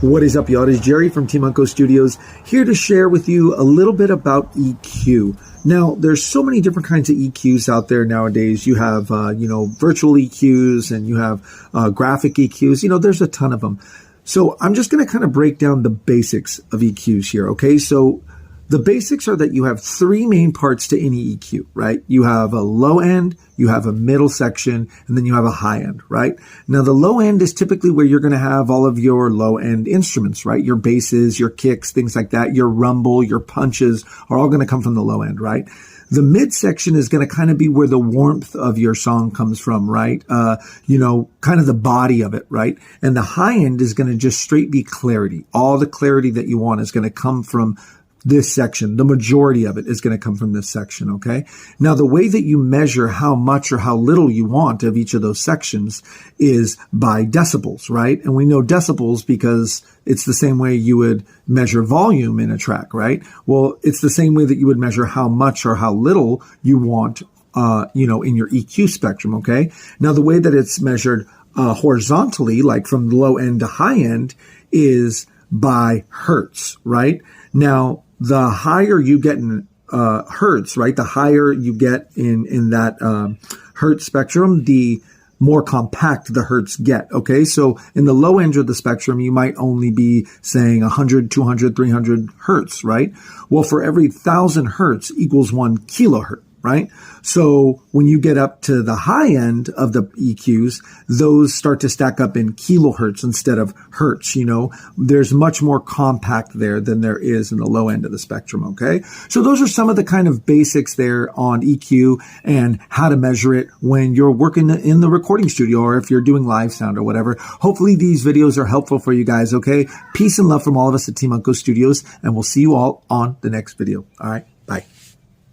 What is up, y'all? It is Jerry from Team Unco Studios here to share with you a little bit about EQ. Now, there's so many different kinds of EQs out there nowadays. You have, virtual EQs and you have graphic EQs. There's a ton of them. So I'm just going to kind of break down the basics of EQs here, okay? So the basics are that you have three main parts to any EQ, right? You have a low end, you have a middle section, and then you have a high end, right? Now, the low end is typically where you're going to have all of your low end instruments, right? Your basses, your kicks, things like that. Your rumble, your punches are all going to come from the low end, right? The mid section is going to kind of be where the warmth of your song comes from, right? Kind of the body of it, right? And the high end is going to just straight be clarity. All the clarity that you want is going to come from this section. The majority of it is going to come from this section, okay? Now, the way that you measure how much or how little you want of each of those sections is by decibels, right? And we know decibels because it's the same way you would measure volume in a track, right? Well, it's the same way that you would measure how much or how little you want, in your EQ spectrum, okay? Now, the way that it's measured horizontally, like from low end to high end, is by hertz, right? Now, the higher you get in hertz, right? The higher you get in that hertz spectrum, the more compact the hertz get, okay? So in the low end of the spectrum, you might only be saying 100, 200, 300 hertz, right? Well, for every 1,000 hertz equals 1 kilohertz, right? So when you get up to the high end of the EQs, those start to stack up in kilohertz instead of hertz, There's much more compact there than there is in the low end of the spectrum, okay? So those are some of the kind of basics there on EQ and how to measure it when you're working in the recording studio or if you're doing live sound or whatever. Hopefully these videos are helpful for you guys, okay? Peace and love from all of us at Team Unco Studios, and we'll see you all on the next video. All right, bye.